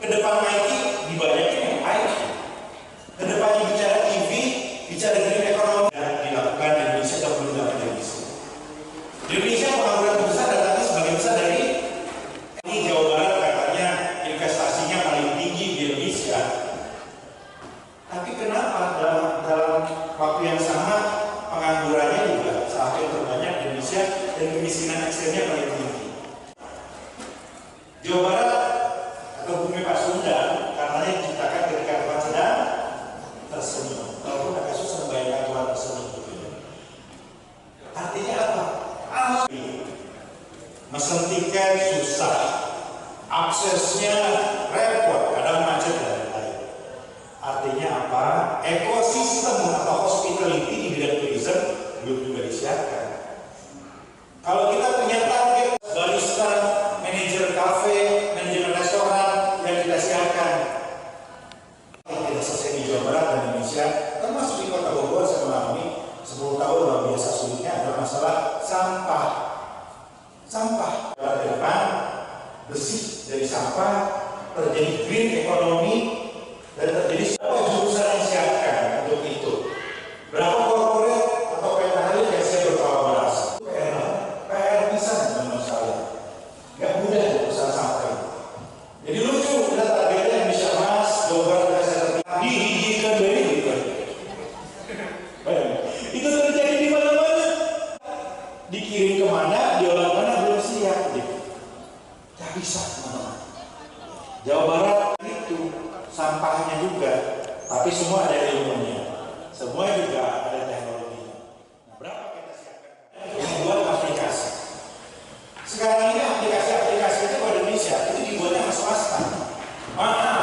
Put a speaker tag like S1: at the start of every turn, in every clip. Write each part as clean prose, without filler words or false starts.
S1: Ke depan IT dibanyakin yang IT. Ke depannya bicara TV, bicara green economy dilakukan di Indonesia atau belum dapat di Indonesia. Di Indonesia pengangguran terbesar datangnya sebagian besar dari ini Jawa Barat, katanya investasinya paling tinggi di Indonesia. Tapi kenapa dalam waktu yang sama penganggurannya juga salah satu terbanyak di Indonesia dan kemiskinan ekstrimnya paling tinggi? Jawa Barat atau bumi Pasundan katanya diciptakan ketika Tuhan sedang tersenyum. Walaupun agak susah membayangkan Tuhan tersenyum. Artinya apa? Mesen tiket susah, aksesnya repot, kadang macet dan lain-lain. Artinya apa? Ekosistem atau hospitality di bidang tourism belum juga disiapkan. Kalau kita punya target barista, manajer kafe, manajer restoran yang kita siapkan, tidak selesai di Jawa Barat dan Indonesia, termasuk di Kota Bogor. Saya mengalami 10 tahun luar biasa sulitnya adalah masalah sampah. Sampah ke depan bersih dari sampah, terjadi green economy, dan terjadi apa jurusan yang siapkan untuk itu. Berapa korporat atau PNHL yang saya berkolaborasi? PR bisa menurut saya. Gak mudah urusan sampah. Jadi lucu, kita targetnya Indonesia Mas, Jawa Barat dan saya dihijikan dari itu. Itu terjadi di mana-mana. Dikirim kemana, diolah mana belum siap. Gak bisa teman-teman. Jawa Barat itu sampahnya juga, tapi semua ada ilmunya, semua juga ada teknologinya. Nah, berapa kita siapkan? Yang buat aplikasi. Sekarang ini aplikasi-aplikasi itu di Indonesia itu dibuatnya sama swasta. Mahal.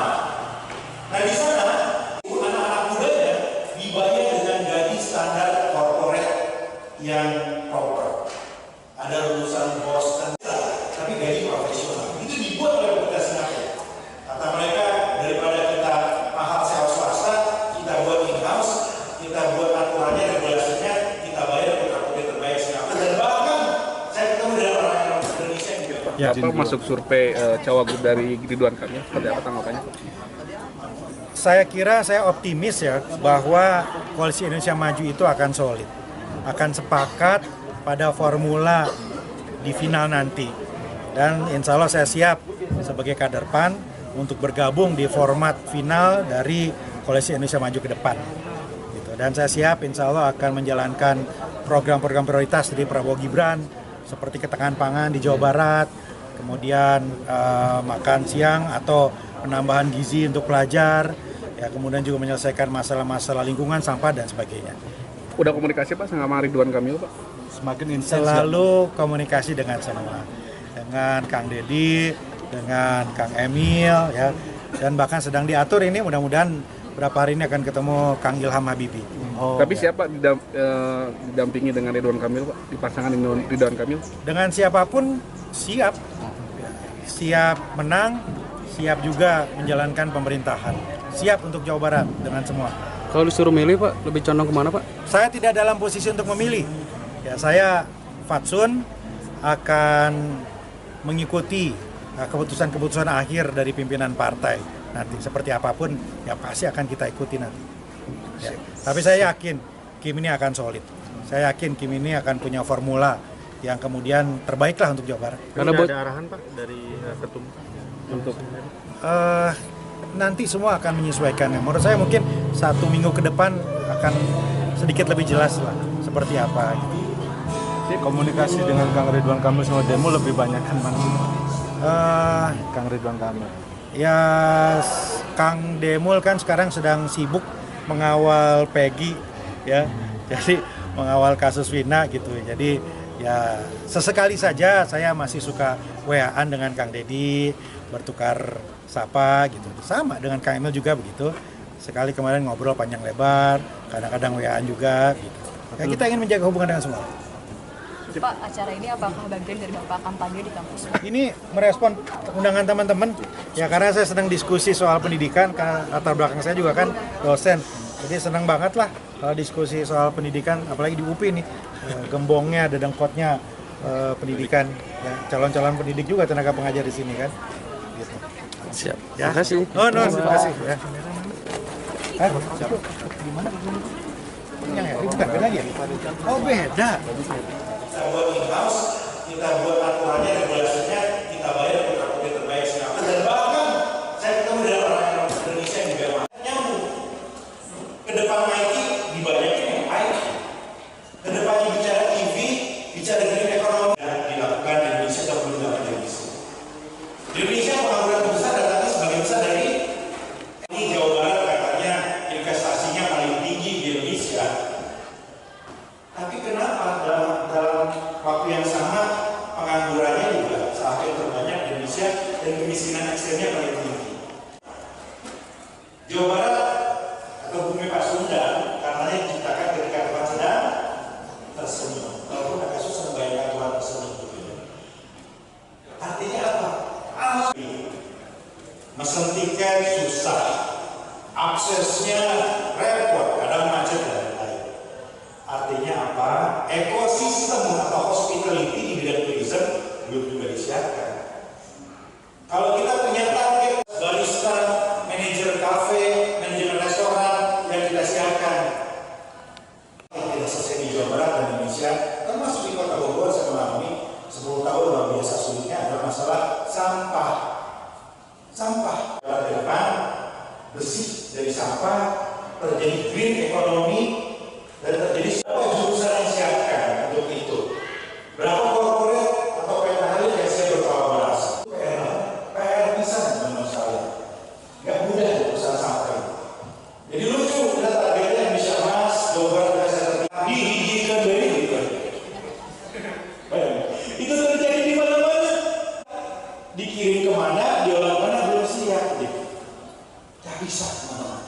S1: Nah di sana anak-anak mudanya dibayar dengan gaji standar korporat yang proper. Ada lulusan Boston, tapi gaji profesional. Itu dibuat oleh pemerintah Singapura. Kata mereka, daripada kita mahal sewa swasta, kita buat in-house, kita buat aturannya, regulasinya, kita bayar putra-putri terbaik Singapura. Dan bahkan saya ketemu dengan orang Indonesia juga.
S2: Ya, Bapak masuk survei cawagup dari Ridwan Kamil, seperti apa tanggapannya?
S3: Saya kira saya optimis ya bahwa Koalisi Indonesia Maju itu akan solid, akan sepakat pada formula di final nanti. Dan insya Allah saya siap sebagai kader PAN untuk bergabung di format final dari Koalisi Indonesia Maju ke depan. Gitu. Dan saya siap insya Allah akan menjalankan program-program prioritas dari Prabowo Gibran seperti ketahanan pangan di Jawa Barat, kemudian makan siang atau penambahan gizi untuk pelajar, ya, kemudian juga menyelesaikan masalah-masalah lingkungan, sampah dan sebagainya.
S2: Udah komunikasi Pak sama Ridwan Kamil Pak?
S3: Semakin selalu komunikasi dengan semua, dengan Kang Deddy, dengan Kang Emil, ya, dan bahkan sedang diatur ini mudah-mudahan berapa hari ini akan ketemu Kang Ilham Habibie.
S2: Tapi siapa didampingi dengan Ridwan Kamil Pak? Dipasangkan dengan Ridwan Kamil?
S3: Dengan siapapun siap, siap menang, siap juga menjalankan pemerintahan, siap untuk Jawa Barat dengan semua.
S4: Kalau disuruh milih Pak, lebih condong kemana Pak?
S3: Saya tidak dalam posisi untuk memilih. Ya, saya Fatsun akan mengikuti keputusan-keputusan akhir dari pimpinan partai. Nanti seperti apapun ya pasti akan kita ikuti nanti. Ya. Tapi saya yakin Kim ini akan solid. Saya yakin Kim ini akan punya formula yang kemudian terbaiklah untuk Jawa Barat.
S4: Karena ada arahan Pak dari ketum untuk
S3: nanti semua akan menyesuaikan. Menurut saya mungkin 1 minggu ke depan akan sedikit lebih jelas lah seperti apa.
S5: Komunikasi dengan Kang Ridwan Kamil sama demo lebih banyak kan mana? Kang Ridwan Kamil.
S3: Ya, Kang Demul kan sekarang sedang sibuk mengawal Peggy, ya, jadi mengawal kasus Vina gitu. Jadi ya sesekali saja saya masih suka WA-an dengan Kang Deddy, bertukar sapa gitu. Sama dengan Kang Emil juga begitu. Sekali kemarin ngobrol panjang lebar, kadang-kadang WA-an juga. Gitu. Ya, kita ingin menjaga hubungan dengan semua.
S6: Pak, acara ini apakah bagian dari Bapak kampanye di kampus?
S3: Ini merespon undangan teman-teman, ya karena saya sedang diskusi soal pendidikan, karena latar belakang saya juga kan dosen. Jadi senang banget lah kalau diskusi soal pendidikan, apalagi di UPI nih, gembongnya, ada dengkotnya pendidikan. Ya, calon-calon pendidik juga tenaga pengajar di sini kan. Gitu.
S4: Siap.
S3: Ya.
S4: Terima kasih.
S3: Oh, no, terima kasih. Ya. Hah? Gimana? Yang ya? Bukan, beda lagi ya? Oh, beda.
S1: Kita buat in-house, kita buat aturannya, regulasinya, kita bayar putra-putri terbaik Singapura. Dan bahkan saya ketemu dengan orang Indonesia yang juga nyambung. Ke depan Nike dibanyakin yang IT. Ke depannya bicara TV, bicara green economy yang dilakukan di Indonesia dan belum dilakukan di Indonesia. Di Indonesia pengangguran terbesar datangnya sebagian besar dari ini Jawa Barat, katanya investasinya paling tinggi di Indonesia. Tapi kenapa dalam waktu yang sama penganggurannya juga salah satu yang terbanyak di Indonesia dan kemiskinan ekstrimnya paling tinggi. Jawa Barat atau bumi Pasundan katanya diciptakan ketika Tuhan sedang tersenyum. Walaupun agak susah membayangkan Tuhan tersenyum. Artinya apa? Mesen tiket susah, aksesnya repot, kadang macet dan lain-lain. Artinya apa? Ekosistem atau hospitality di bidang tourism belum juga disiapkan. Kalau kita punya target barista, manajer kafe, manajer restoran yang kita siapkan, yang tidak selesai di Jawa Barat dan Indonesia, termasuk di Kota Bogor, saya mengalami 10 tahun luar biasa sulitnya adalah masalah sampah. Sampah ke depan bersih dari sampah, terjadi green economy, dan terjadi berapa jurusan yang disiapkan untuk itu. Berapa korporat atau PNHL yang saya berkolaborasi. PR bisa menurut saya. Nggak mudah untuk perusahaan sampah. Jadi lucu, kita targetnya Indonesia Mas, Jawa Barat, dihijikan dari itu. Itu terjadi di mana-mana. Dikirim kemana, diolah mana belum siap. Nggak bisa teman-teman.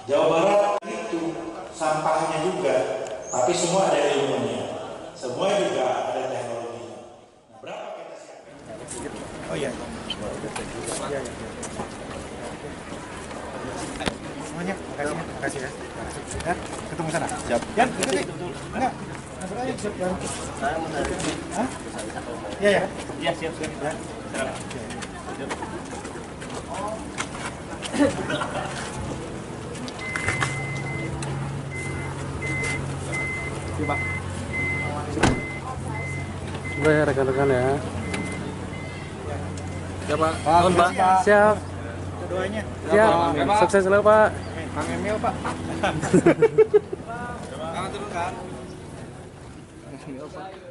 S1: Jawa Barat itu sampahnya juga, tapi semua ada ilmunya, semua juga ada teknologinya. Nah, berapa kita siapkan?
S3: Oh iya. Iya, iya. Semuanya, makasih ya. Ya, ketemu sana. Siap. Ya, ikut nih. Enggak. Ngobrol aja, siap bantu. Saya mau dari. Hah? Iya, ya. Iya, siap. Ya.
S2: Pak.
S4: Udah ya rekan-rekan ya.
S2: Ya Pak.
S4: Nuhun, Pak. Siap.
S3: Doanya.
S4: Siap. Sukses selalu Pak.
S2: Kang Emil Pak. Jangan turun kan. Kang Emil Pak.